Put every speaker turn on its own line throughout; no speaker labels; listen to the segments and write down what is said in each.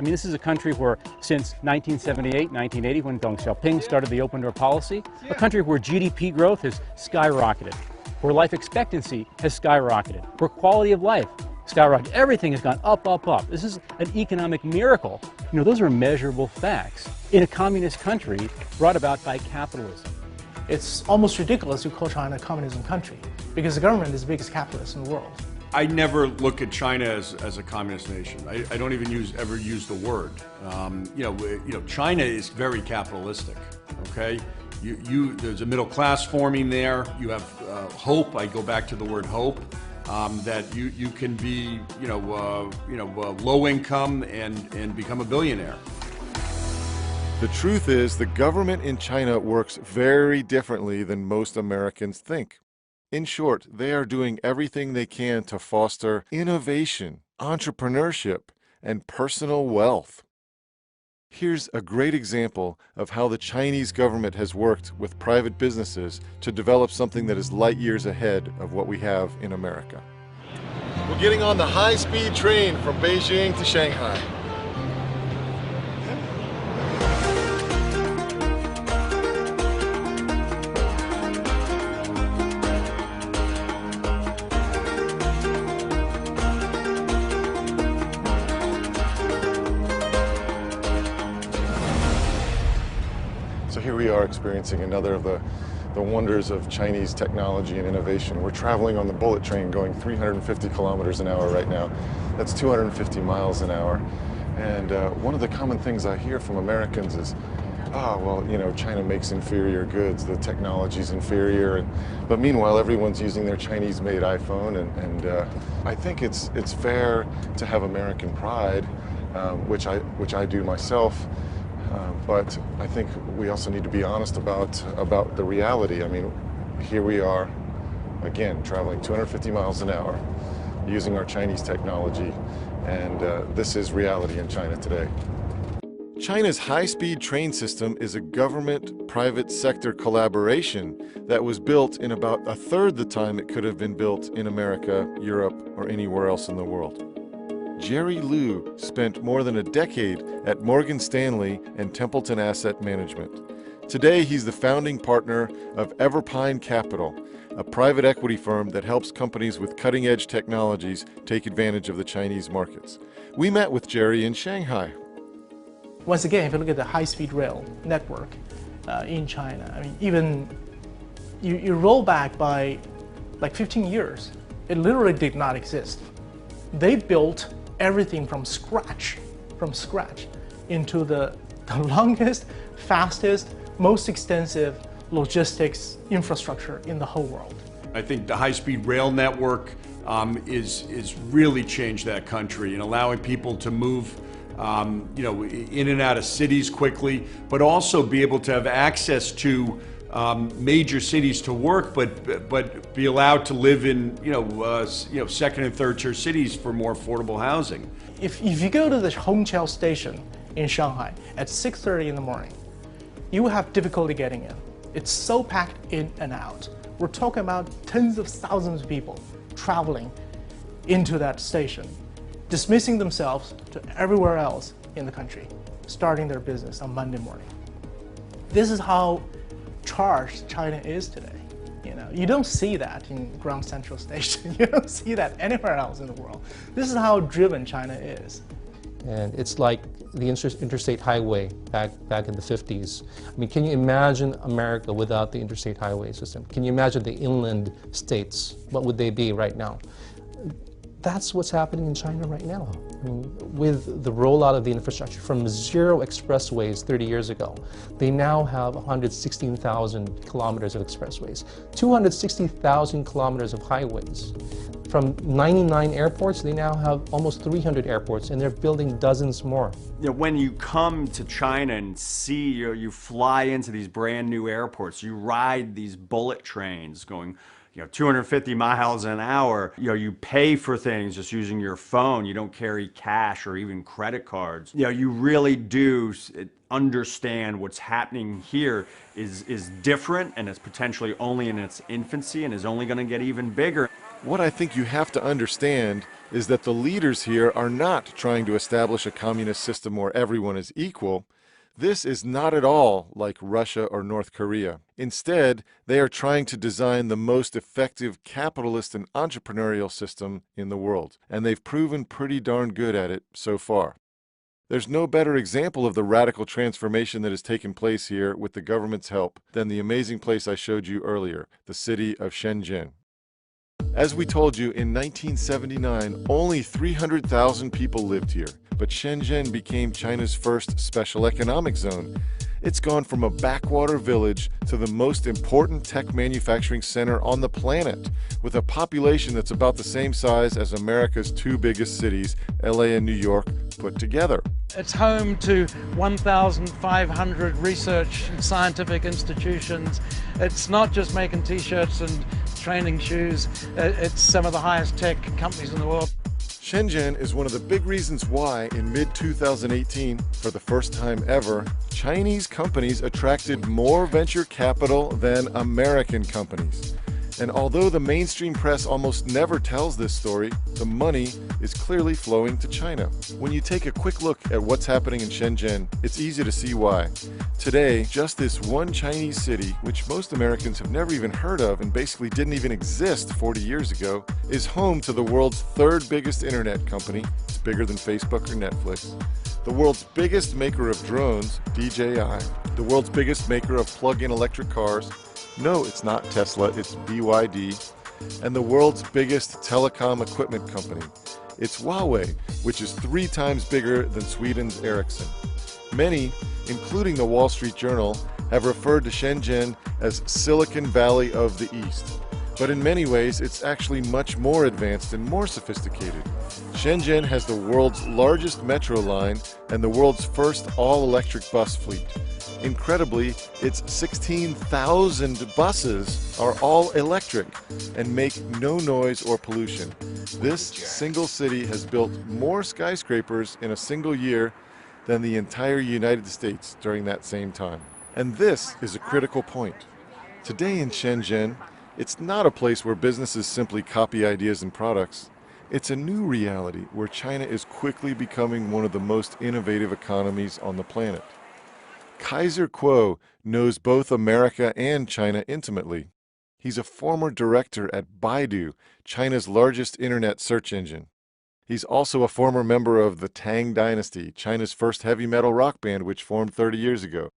I mean, this is a country where since 1978, 1980, when Deng Xiaoping started the open door policy, a country where GDP growth has skyrocketed, where life expectancy has skyrocketed, where quality of life skyrocketed. Everything has gone up, up, up. This is an economic miracle. You know, those are measurable facts in a communist country brought about by capitalism.
It's almost ridiculous to call China a communism country because the government is the biggest capitalist in the world.
I never look at China as a communist nation. I don't even ever use the word. China is very capitalistic. Okay, there's a middle class forming there. You have hope. I go back to the word hope. That you can be low income and become a billionaire.
The truth is, the government in China works very differently than most Americans think. In short, they are doing everything they can to foster innovation, entrepreneurship, and personal wealth. Here's a great example of how the Chinese government has worked with private businesses to develop something that is light years ahead of what we have in America. We're getting on the high-speed train from Beijing to Shanghai. So here we are experiencing another of the wonders of Chinese technology and innovation. We're traveling on the bullet train going 350 kilometers an hour right now. That's 250 miles an hour. And one of the common things I hear from Americans is, China makes inferior goods, the technology's inferior. But meanwhile, everyone's using their Chinese-made iPhone. And I think it's fair to have American pride, which I do myself. But I think we also need to be honest about the reality. I mean, here we are, again, traveling 250 miles an hour, using our Chinese technology, and this is reality in China today. China's high-speed train system is a government-private sector collaboration that was built in about a third the time it could have been built in America, Europe, or anywhere else in the world. Jerry Liu spent more than a decade at Morgan Stanley and Templeton Asset Management. Today, he's the founding partner of Everpine Capital, a private equity firm that helps companies with cutting-edge technologies take advantage of the Chinese markets. We met with Jerry in Shanghai.
Once again, if you look at the high-speed rail network in China, I mean, even you roll back by like 15 years, it literally did not exist. They built everything from scratch into the longest, fastest, most extensive logistics infrastructure in the whole world.
I think the high-speed rail network is really changed that country and allowing people to move in and out of cities quickly, but also be able to have access to major cities to work, but be allowed to live in second and third tier cities for more affordable housing.
If you go to the Hongqiao station in Shanghai at 6:30 in the morning, you will have difficulty getting in. It's so packed in and out. We're talking about tens of thousands of people traveling into that station, dismissing themselves to everywhere else in the country, starting their business on Monday morning. This is how charged China is today. You don't see that in Grand Central Station. You don't see that anywhere else in the world. This is how driven China is.
And it's like the interstate highway back in the 50s. I mean, can you imagine America without the interstate highway system? Can you imagine the inland states? What would they be right now? That's what's happening in China right now. I mean, with the rollout of the infrastructure from 0 expressways 30 years ago, they now have 116,000 kilometers of expressways, 260,000 kilometers of highways. From 99 airports, they now have almost 300 airports, and they're building dozens more.
When you come to China and see, you fly into these brand new airports, you ride these bullet trains going 250 miles an hour. You pay for things just using your phone. You don't carry cash or even credit cards. You really do understand what's happening here is different, and it's potentially only in its infancy and is only going to get even bigger.
What I think you have to understand is that the leaders here are not trying to establish a communist system where everyone is equal. This is not at all like Russia or North Korea. Instead, they are trying to design the most effective capitalist and entrepreneurial system in the world, and they've proven pretty darn good at it so far. There's no better example of the radical transformation that has taken place here with the government's help than the amazing place I showed you earlier, the city of Shenzhen. As we told you, in 1979, only 300,000 people lived here, but Shenzhen became China's first special economic zone. It's gone from a backwater village to the most important tech manufacturing center on the planet, with a population that's about the same size as America's two biggest cities, LA and New York, put together.
It's home to 1,500 research and scientific institutions. It's not just making t-shirts and training shoes, it's some of the highest tech companies in the world.
Shenzhen is one of the big reasons why, in mid-2018, for the first time ever, Chinese companies attracted more venture capital than American companies. And although the mainstream press almost never tells this story, the money is clearly flowing to China. When you take a quick look at what's happening in Shenzhen, it's easy to see why. Today, just this one Chinese city, which most Americans have never even heard of and basically didn't even exist 40 years ago, is home to the world's third biggest internet company. It's bigger than Facebook or Netflix. The world's biggest maker of drones, DJI. The world's biggest maker of plug-in electric cars. No, it's not Tesla, it's BYD. And the world's biggest telecom equipment company. It's Huawei, which is 3 times bigger than Sweden's Ericsson. Many, including the Wall Street Journal, have referred to Shenzhen as Silicon Valley of the East. But in many ways, it's actually much more advanced and more sophisticated. Shenzhen has the world's largest metro line and the world's first all-electric bus fleet. Incredibly, its 16,000 buses are all electric and make no noise or pollution. This single city has built more skyscrapers in a single year than the entire United States during that same time. And this is a critical point. Today in Shenzhen, it's not a place where businesses simply copy ideas and products. It's a new reality where China is quickly becoming one of the most innovative economies on the planet. Kaiser Kuo knows both America and China intimately. He's a former director at Baidu, China's largest internet search engine. He's also a former member of the Tang Dynasty, China's first heavy metal rock band which formed 30 years ago.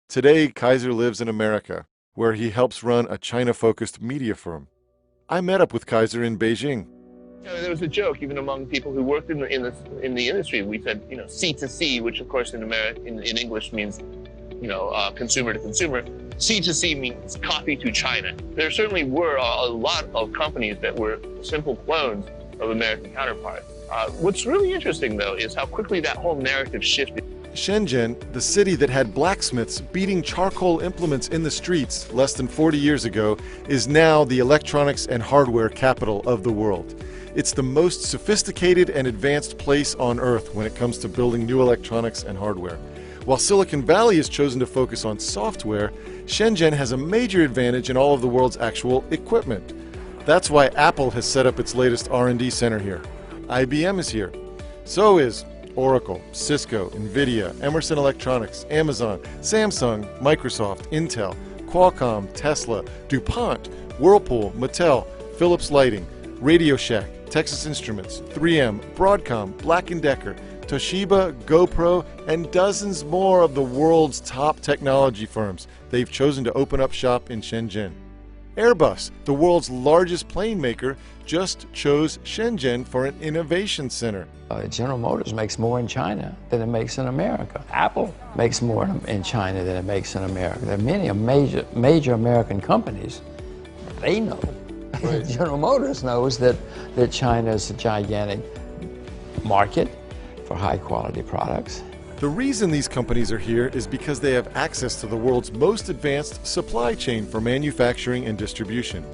Today, Kaiser lives in America, where he helps run a China-focused media firm. I met up with Kaiser in Beijing.
There was a joke even among people who worked in the industry. We said, C2C, which of course in English means, consumer to consumer. C2C means copy to China. There certainly were a lot of companies that were simple clones of American counterparts. What's really interesting, though, is how quickly that whole narrative shifted.
Shenzhen, the city that had blacksmiths beating charcoal implements in the streets less than 40 years ago, is now the electronics and hardware capital of the world. It's the most sophisticated and advanced place on Earth when it comes to building new electronics and hardware. While Silicon Valley has chosen to focus on software, Shenzhen has a major advantage in all of the world's actual equipment. That's why Apple has set up its latest R&D center here. IBM is here. So is Oracle, Cisco, Nvidia, Emerson Electronics, Amazon, Samsung, Microsoft, Intel, Qualcomm, Tesla, DuPont, Whirlpool, Mattel, Philips Lighting, Radio Shack, Texas Instruments, 3M, Broadcom, Black & Decker, Toshiba, GoPro, and dozens more of the world's top technology firms. They've chosen to open up shop in Shenzhen. Airbus, the world's largest plane maker, just chose Shenzhen for an innovation center.
General Motors makes more in China than it makes in America. Apple makes more in China than it makes in America. There are many major American companies. They know. Right. General Motors knows that China is a gigantic market for high-quality products.
The reason these companies are here is because they have access to the world's most advanced supply chain for manufacturing and distribution.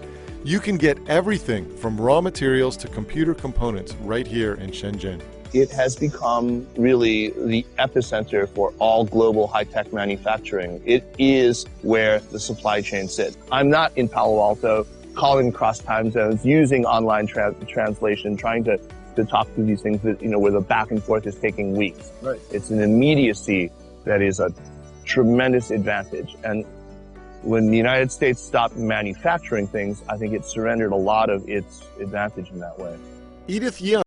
You can get everything from raw materials to computer components right here in Shenzhen.
It has become really the epicenter for all global high-tech manufacturing. It is where the supply chain sits. I'm not in Palo Alto calling across time zones, using online translation, trying to talk through these things that, where the back and forth is taking weeks.
Right.
It's an immediacy that is a tremendous advantage. And when the United States stopped manufacturing things, I think it surrendered a lot of its advantage in that way.
Edith Yang